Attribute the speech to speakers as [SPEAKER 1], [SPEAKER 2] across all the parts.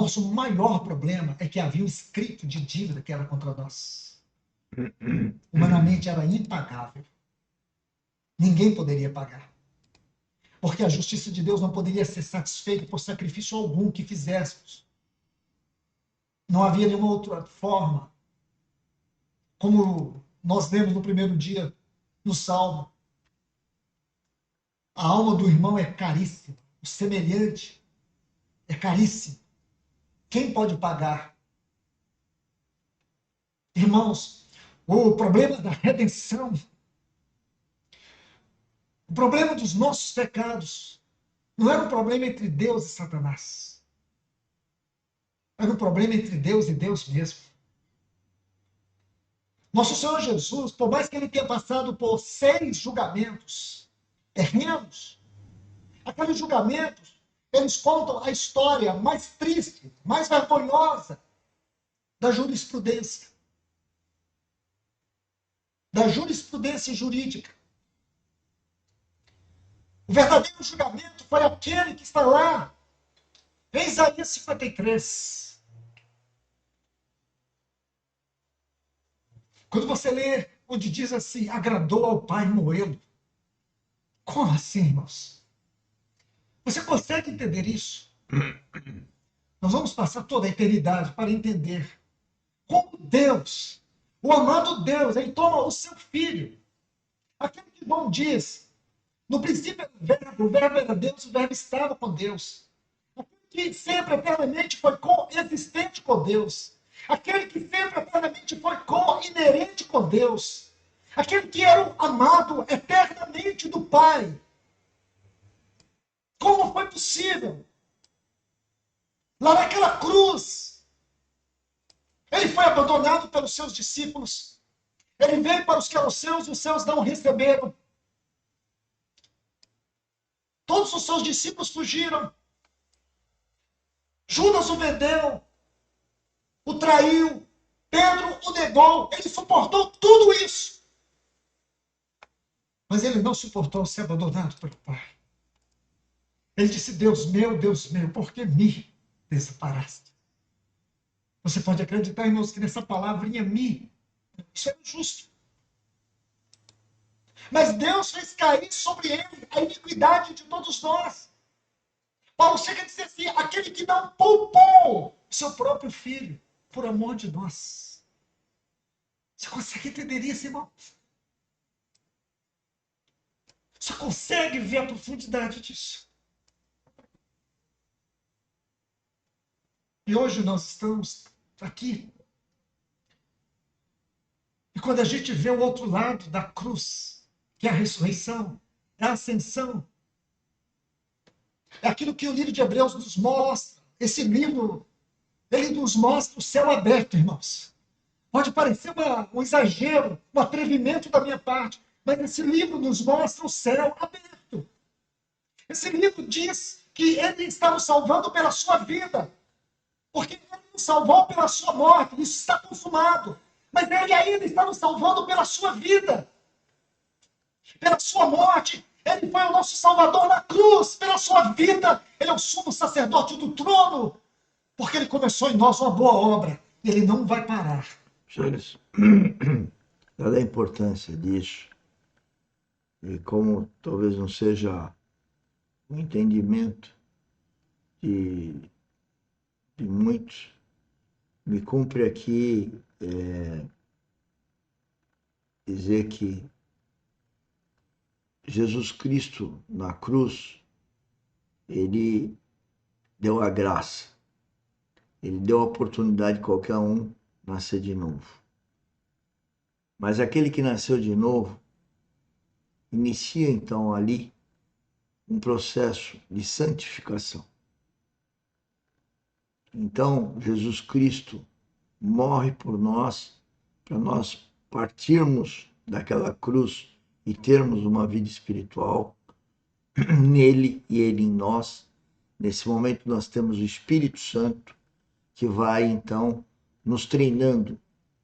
[SPEAKER 1] Nosso maior problema é que havia um escrito de dívida que era contra nós. Humanamente era impagável. Ninguém poderia pagar. Porque a justiça de Deus não poderia ser satisfeita por sacrifício algum que fizéssemos. Não havia nenhuma outra forma. Como nós lemos no primeiro dia no Salmo, a alma do irmão é caríssima, o semelhante é caríssimo. Quem pode pagar? Irmãos, o problema da redenção, o problema dos nossos pecados, não era um problema entre Deus e Satanás. Era um problema entre Deus e Deus mesmo. Nosso Senhor Jesus, por mais que ele tenha passado por 6 julgamentos terrenos, aqueles julgamentos, eles contam a história mais triste, mais vergonhosa da jurisprudência. Da jurisprudência jurídica. O verdadeiro julgamento foi aquele que está lá em Isaías 53. Quando você lê onde diz assim, agradou ao Pai moê-lo. Como assim, irmãos? Você consegue entender isso? Nós vamos passar toda a eternidade para entender como Deus, o amado Deus, ele toma o seu filho. Aquele que João diz, no princípio era o verbo era Deus, o verbo estava com Deus. Aquele que sempre eternamente foi coexistente com Deus. Aquele que sempre eternamente foi co-inerente com Deus. Aquele que era o amado eternamente do Pai. Como foi possível? Lá naquela cruz, ele foi abandonado pelos seus discípulos. Ele veio para os que eram seus e os seus não o receberam. Todos os seus discípulos fugiram. Judas o vendeu, o traiu, Pedro o negou. Ele suportou tudo isso. Mas ele não suportou ser abandonado pelo Pai. Ele disse, Deus meu, por que me desamparaste? Você pode acreditar, irmãos, que nessa palavrinha me, isso é injusto. Mas Deus fez cair sobre ele a iniquidade de todos nós. Paulo chega a dizer assim, aquele que não poupou seu próprio filho, por amor de nós. Você consegue entender isso, irmão? Você consegue ver a profundidade disso? E hoje nós estamos aqui. E quando a gente vê o outro lado da cruz, que é a ressurreição, é a ascensão, é aquilo que o livro de Hebreus nos mostra. Esse livro, ele nos mostra o céu aberto, irmãos. Pode parecer um exagero, um atrevimento da minha parte, mas esse livro nos mostra o céu aberto. Esse livro diz que ele está nos salvando pela sua vida, porque ele nos salvou pela sua morte, isso está consumado. Mas ele ainda está nos salvando pela sua vida, pela sua morte. Ele foi o nosso Salvador na cruz, pela sua vida. Ele é o sumo sacerdote do trono, porque ele começou em nós uma boa obra. E ele não vai parar.
[SPEAKER 2] Senhores, dada a importância disso, e como talvez não seja o entendimento de muitos, me cumpre aqui dizer que Jesus Cristo na cruz, ele deu a graça, ele deu a oportunidade de qualquer um nascer de novo. Mas aquele que nasceu de novo, inicia então ali um processo de santificação. Então, Jesus Cristo morre por nós, para nós partirmos daquela cruz e termos uma vida espiritual nele e ele em nós. Nesse momento nós temos o Espírito Santo que vai então nos treinando,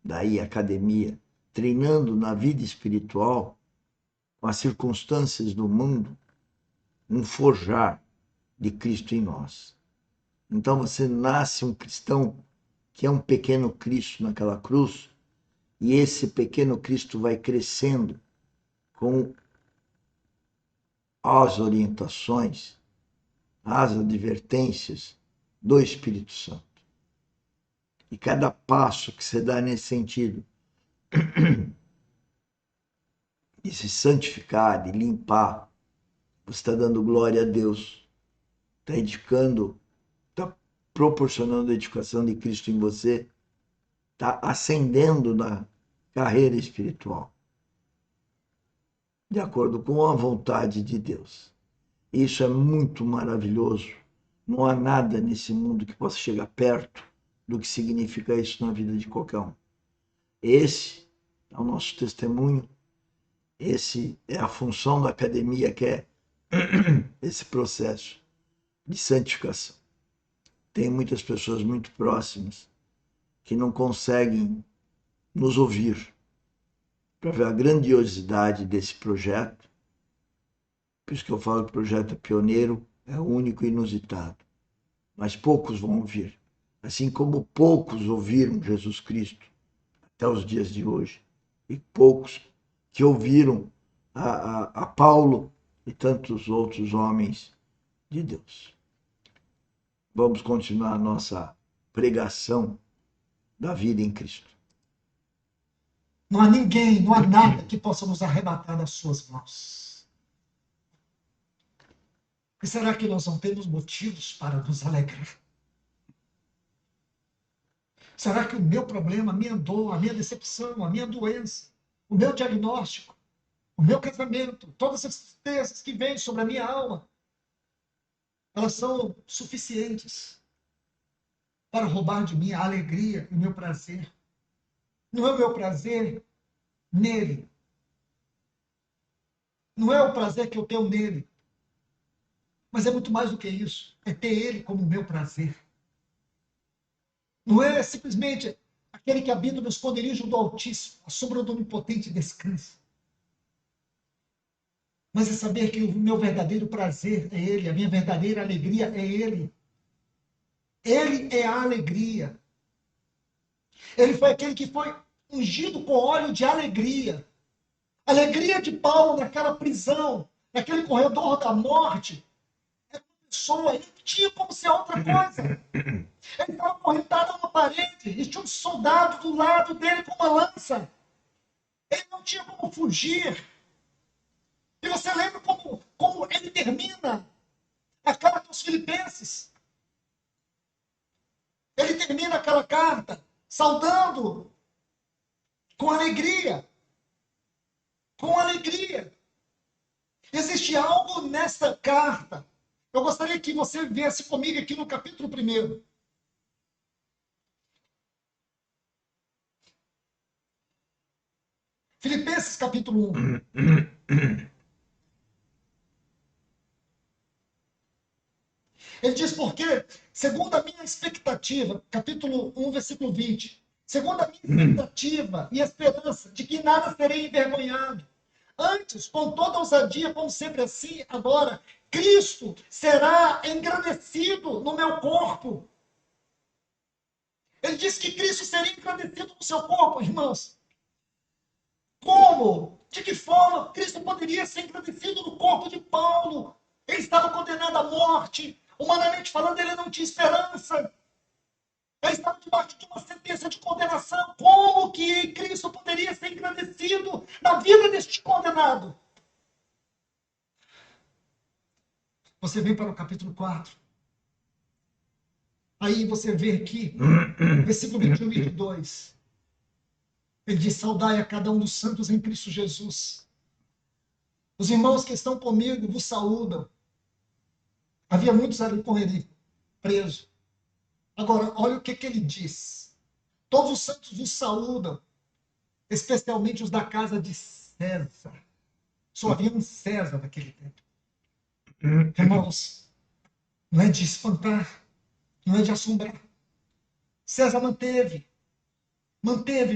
[SPEAKER 2] daí academia, treinando na vida espiritual, com as circunstâncias do mundo, um forjar de Cristo em nós. Então você nasce um cristão que é um pequeno Cristo naquela cruz, e esse pequeno Cristo vai crescendo com as orientações, as advertências do Espírito Santo. E cada passo que você dá nesse sentido de se santificar, de limpar, você está dando glória a Deus, está edificando, está proporcionando a edificação de Cristo em você, está ascendendo na carreira espiritual, de acordo com a vontade de Deus. Isso é muito maravilhoso. Não há nada nesse mundo que possa chegar perto do que significa isso na vida de qualquer um. Esse é o nosso testemunho, esse é a função da academia, que é esse processo de santificação. Tem muitas pessoas muito próximas que não conseguem nos ouvir para ver a grandiosidade desse projeto. Por isso que eu falo que o projeto é pioneiro, é único e inusitado. Mas poucos vão ouvir. Assim como poucos ouviram Jesus Cristo até os dias de hoje. E poucos que ouviram a Paulo e tantos outros homens de Deus. Vamos continuar a nossa pregação da vida em Cristo.
[SPEAKER 1] Não há ninguém, não há nada que possa nos arrebatar das suas mãos. E será que nós não temos motivos para nos alegrar? Será que o meu problema, a minha dor, a minha decepção, a minha doença, o meu diagnóstico, o meu casamento, todas as tristezas que vêm sobre a minha alma, elas são suficientes para roubar de mim a alegria e o meu prazer? Não é o meu prazer nele. Não é o prazer que eu tenho nele. Mas é muito mais do que isso. É ter ele como meu prazer. Não é simplesmente aquele que habita no esconderijo do Altíssimo, a sombra do Onipotente descansa. Mas é saber que o meu verdadeiro prazer é ele, a minha verdadeira alegria é ele. Ele é a alegria. Ele foi aquele que foi ungido com óleo de alegria. A alegria de Paulo naquela prisão, naquele corredor da morte, era uma pessoa, ele não tinha como ser outra coisa. Ele estava acorrentado a uma parede e tinha um soldado do lado dele com uma lança. Ele não tinha como fugir. E você lembra como ele termina a carta aos Filipenses? Ele termina aquela carta saudando com alegria. Com alegria. Existe algo nesta carta. Eu gostaria que você viesse comigo aqui no capítulo 1. Filipenses capítulo 1. Ele diz, porque, segundo a minha expectativa, capítulo 1, versículo 20, segundo a minha expectativa e esperança de que nada serei envergonhado, antes, com toda ousadia, como sempre assim, agora, Cristo será engrandecido no meu corpo. Ele disse que Cristo seria engrandecido no seu corpo, irmãos. Como? De que forma Cristo poderia ser engrandecido no corpo de Paulo? Ele estava condenado à morte. Humanamente falando, ele não tinha esperança. Ele estava debaixo de uma sentença de condenação. Como que Cristo poderia ser engrandecido na vida deste condenado? Você vem para o capítulo 4. Aí você vê aqui, versículo 21 e 22. Ele diz, saudai a cada um dos santos em Cristo Jesus. Os irmãos que estão comigo vos saúdam. Havia muitos ali com ele, preso. Agora, olha o que ele diz. Todos os santos vos saúdam, especialmente os da casa de César. Só havia um César naquele tempo. Irmãos, não é de espantar, não é de assombrar. César manteve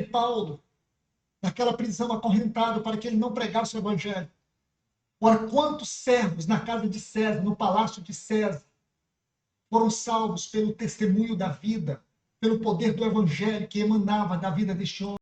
[SPEAKER 1] Paulo naquela prisão acorrentado para que ele não pregasse o evangelho. Ora, quantos servos na casa de César, no palácio de César, foram salvos pelo testemunho da vida, pelo poder do evangelho que emanava da vida deste homem.